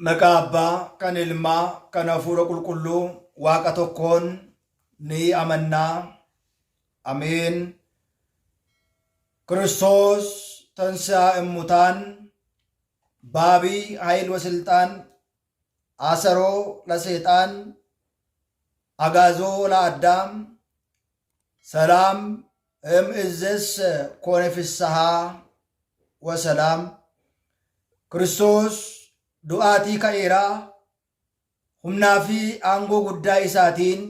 Maqaa Abbaa, kan Ilmaa, kan Hafuura Qulqulluu, Waaqa tokkoon ni amannaa. Ameen. ክርስቶስ ተንሥአ እሙታን በዐቢይ ኃይል ወሥልጣን አሰሮ ለሰይጣን አግዓዞ ለአዳም ሰላም እምይእዜሰ ኮነ ፍስሐ ወሰላም። ክርስቶስ du'aatii ka'eeraa humnaa fi aangoo guddaa isaatiin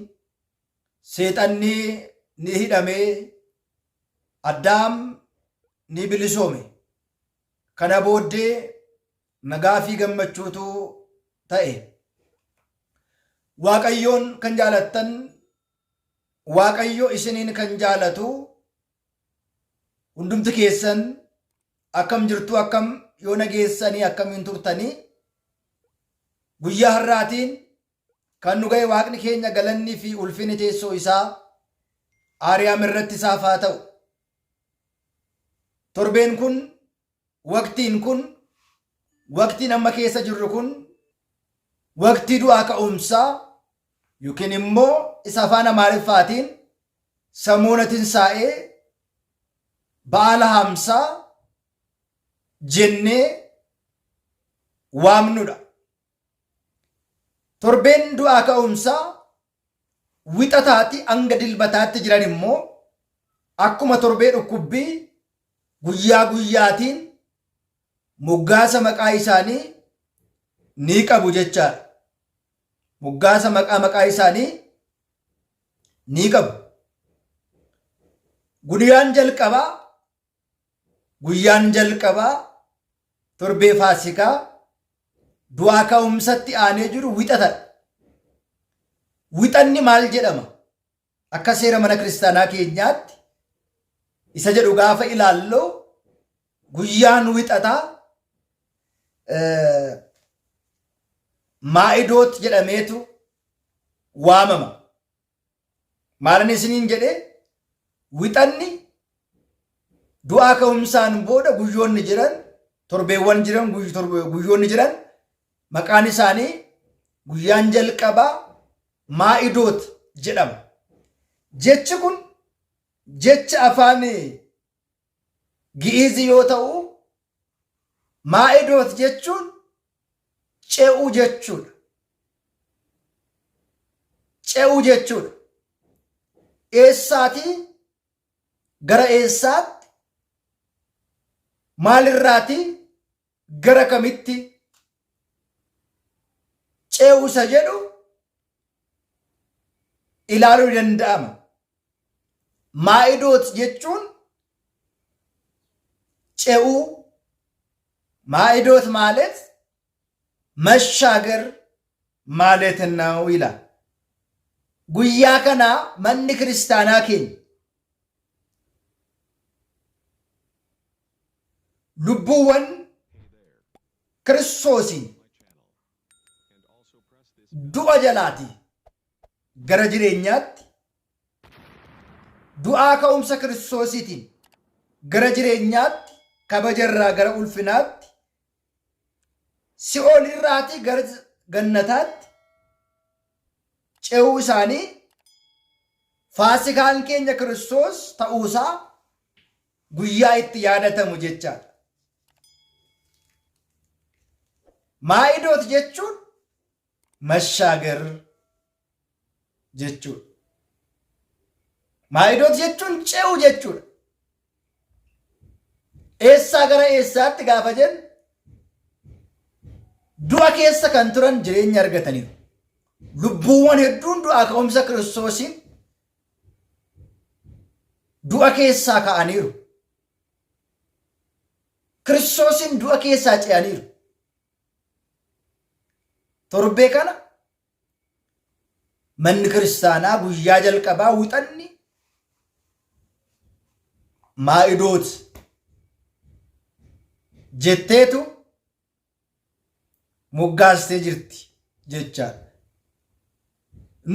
seexanni ni hidhamee Addaam ni bilisoome. Kana booddee nagaa fi gammachuutu ta'e. Waaqayyoon kan jaalattan, Waaqayyo isiniin kan jaalatu hundumti keessan akkam jirtu, akkam yoo nageessanii, akkamiin turtanii, guyyaa har'aatiin kan nu ga'e Waaqni keenya galanni fi ulfinni teessoo isaa Aariyaam irratti isaaf haa ta'u. Torbeen kun, waqtiin amma keessa jirru kun, waqtii du'aa ka'umsaa yookiin immoo isa afaan Amaariffaatiin Samoona Tinsaa'ee Ba'aala Hamsaa jennee waamnudha. Torbeen du'aa ka'umsaa wixataatti hanga dilbataatti jiran immoo akkuma torbee dhukkubbii guyyaa guyyaatiin moggaasa maqaa isaanii ni qabu jechaadha. Moggaasa maqaa isaanii ni qabu. Guyyaan jalqabaa torbee Faasikaa du'aa ka'umsatti aanee jiru wixatadha. Wixanni maal jedhama? Akka seera mana kiristaanaa keenyaatti isa jedhu gaafa ilaalloo guyyaan wixataa maa'idoot jedhameetu waamama. Maalin isiniin jedhee wixanni du'aa ka'umsaan booda guyyoonni jiran, torbeewwan jiran, guyyoonni jiran maqaan isaanii guyyaan jalqabaa maa'idoot jedhama. Jechi kun jecha afaan Gi'izii yoo ta'u, maa'idoot jechuun ce'uu jechuudha. Ce'uu jechuudha. Eessaatii gara eessaatti, maalirraatii gara kamitti ce'uu isa jedhu ilaaluu ni danda'ama. Maa'idoot jechuun ce'uu, maa'iዶት ማለት መሻገር ማለት ነው ይላል። ጉያ ከና መን ክርስቲያና ኬኝ ሉቡወን ክርስቶሲን ዱ'a jalaati gara jireenyaatti, du'aa ka'umsa kiristoosiitiin gara jireenyaatti, kabajarraa gara ulfinaatti, si'ool irraatii gara gannataatti ce'uu isaanii Faasikaan keenya Kiristoos ta'uusaa guyyaa itti yaadatamu jechaadha. Maa'idoot jechuun mashaagar jechuudha. Maa'idoot jechuun ce'uu jechuudha. Eessaa gara eessaatti gaafa jennu du'a keessa kan turan jireenya argataniiru. Lubbuuwwan hedduun du'aa ka'umsa Kiristoosiin du'a keessaa ka'aniiru. Kiristoosiin du'a keessaa ce'aniiru. Torbee kana manni kiristaanaa guyyaa jalqabaa wixanni maa'idoot jetteetu moggaastee jirti jechaadha.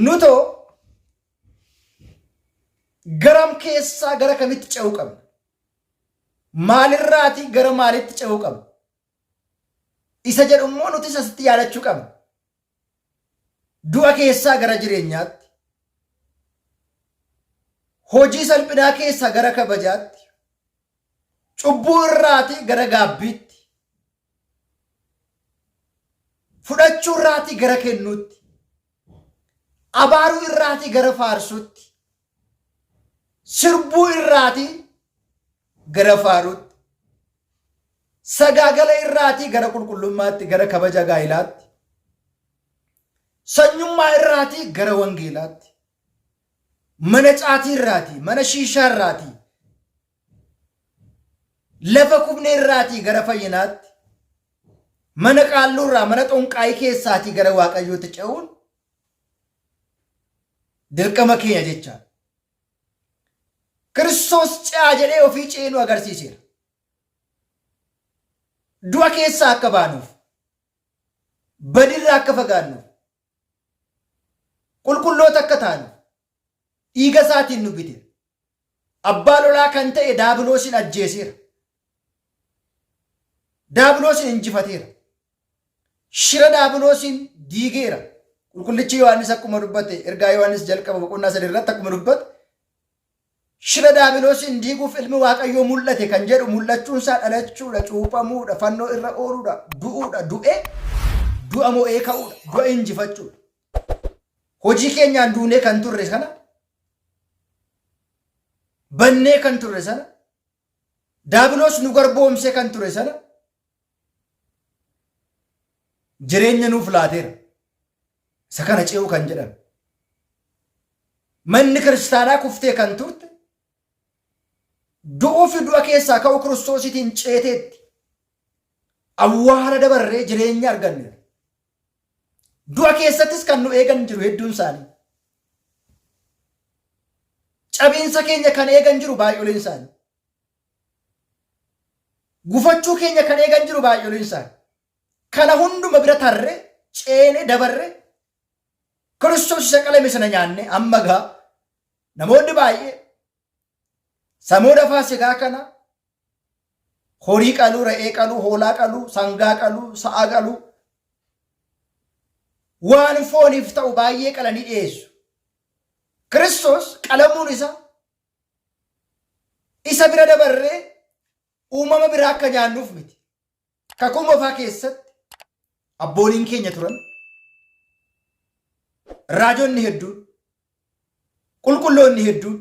Nutoo garam keessaa gara kamitti ce'uu qabna? Maalirraatii gara maalitti ce'uu qabna? isa jedhu immoo nuti asitti yaadachuu qabna. Du'a keessaa gara jireenyaatti, hojii salphinaa keessaa gara kabajaatti, cubbuu irraatii gara gaabbiitti, fudhachuu irraatii gara kennuutti, abaaruu irraatii gara faarsuutti, sirbuu irraatii gara faaruutti, sagaagala irraatii gara qulqullummaatti, gara kabaja gaa'ilaatti, sanyummaa irraatii gara wangeelaatti, mana caatii irraatii, mana shiishaa irraatii, lafa kubnee irraatii gara fayyinaatti, mana qaalluu irraa, mana xonqaayii keessaatii gara waaqayyootti ce'uun dirqama keenya jechaadha. Kiristoos ce'aa jedhee ofii ce'ee nu agarsiiseera. Du'a keessaa akka baanuuf, badirraa akka fagaannuuf, qulqulloota akka taanuuf, dhiiga isaatiin nu bite. Abbaa lolaa kan ta'e daabiloosin ajjeeseera. Daabiloosin injifateera. Shira daabiloosin diigeera. Qulqullichi Yohaannis akkuma dubbate, ergaa Yohaannis jalqaba boqonnaa 3 irratti akkuma dubbate, shira daabiloosin diiguuf ilmi Waaqayyoo mul'ate kan jedhu mul'achuun isaa dhalachuudha, cuuphamuudha, fannoo irra ooluudha, du'uudha, du'a mo'ee ka'uudha, du'a injifachuudha. Hojii keenyaan duunee kan turre sana, bannee kan turre sana, daabiloos nu garboomsee kan ture sana, jireenya nuuf laateera. Isa kana ce'uu kan jedhan. Manni kiristaanaa kuftee kan turte, du'uu fi du'a keessaa ka'uu Kiristoositiin ceeteetti awwaala dabarree jireenya arganneera. Du'a keessattis kan nu eegan jiru hedduun isaanii. Cabiinsa keenya kan eegan jiru baay'oleen isaanii. Gufachuu keenya kan eegan jiru baay'oleen isaanii. Kana hunduma bira tarree ceenee dabarree Kiristoos isa qalame sana nyaanne amma gaa namoonni baay'ee samoota Faasikaa kana horii qaluu, re'ee qaluu, hoolaa qaluu, sangaa qaluu, sa'a qaluu waan fooniif ta'u baay'ee qalanii dhiyeessu. Kiristoos qalamuun isa bira dabarree uumama biraa akka nyaannuuf miti. Kakuu moofaa keessatti abbooliin keenya turan, raajonni hedduun, qulqulloonni hedduun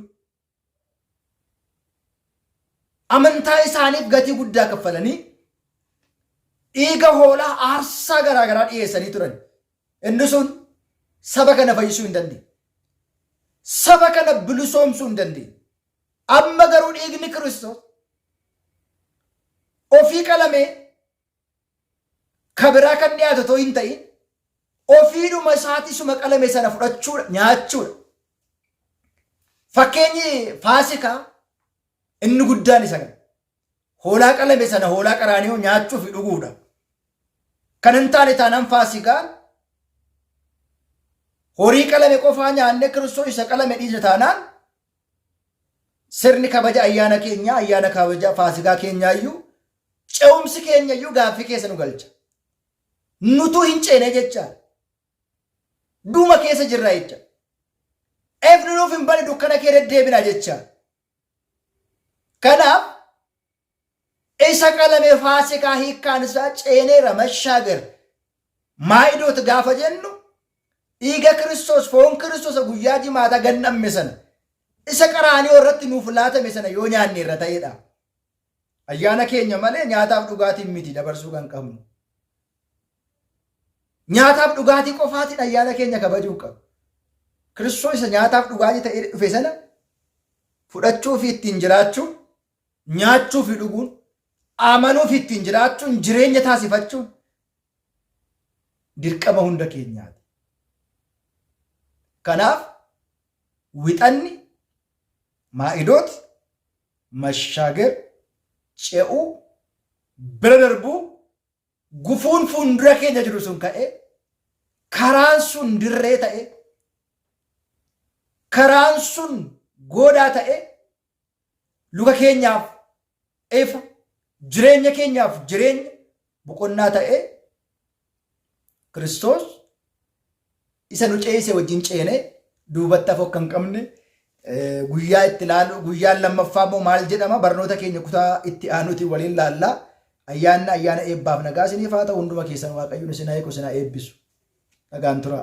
amantaa isaaniif gatii guddaa kaffalanii dhiiga hoolaa aarsaa garaagaraa dhiyeessanii turan. Inni sun saba kana fayyisuu hin dandeenye. Saba kana bilisoomsuu hin dandeenye. Amma garuu dhiigni Kiristoos ofii qalamee kabiraa kan dhiyaatu otoo hin ta'in ofiidhuma isaatisuma qalame sana fudhachuudha, nyaachuudha. Fakkeenyi Faasikaa inni guddaan isa kana. Hoolaa qalame sana, hoolaa qaraanioo nyaachuu fi dhuguudha. Kan hin taane taanaan Faasikaan horii qalame qofaa nyaanne Kiristoos isa qalame dhiisa taanaan sirni kabaja ayyaana keenya, ayyaana kabaja Faasikaa keenyaayyuu ce'umsi keenyayyuu gaaffii keessa nu galcha. Nutuu hin ceene jecha duuma keessa jirra jecha. Ifni nuuf hin bane dukkana kee deddeebina jecha. Kanaaf isa qalame Faasikaa hiikkaan isaa ceeneera mashaagar maa'idoota gaafa jennu dhiiga Kiristoos, foon Kiristoos guyyaa jimaataa gannamme sana isa qaraanii irratti nuuf laatame sana yoo nyaanne irra ta'edha. Ayyaana keenya malee nyaataaf dhugaatiin miti dabarsuu kan qabnu. Nyaataaf dhugaatii qofaatiin ayyaana keenya kabajuu qabu. Kiristoos isa nyaataaf dhugaatii ta'ee dhufe sana fudhachuu fi ittiin jiraachuun, nyaachuu fi dhuguun, amanuu fi ittiin jiraachuun, jireenya taasifachuun dirqama hunda keenyaati. Kanaaf wixanni, maa'idooti, mashaagar, ce'uu, bira darbuu, gufuun fuuldura keenya jiru sun ka'ee, karaan sun dirree ta'ee, karaan sun goodaa ta'ee, luka keenyaaf ifa, jireenya keenyaaf jireenya boqonnaa ta'ee Kiristoos isa nu ceese wajjin ceene duubatti hafuu akka hin qabne guyyaa itti ilaalu guyyaan lammaffaa immoo maal jedhama barnoota keenya kutaa itti aanuti waliin laallaa ayyaana eebbaaf nagaa isiniif haa ta'u hunduma keessan waaqayyoon isin haa eegu isin haa eebbisu nagaan tura.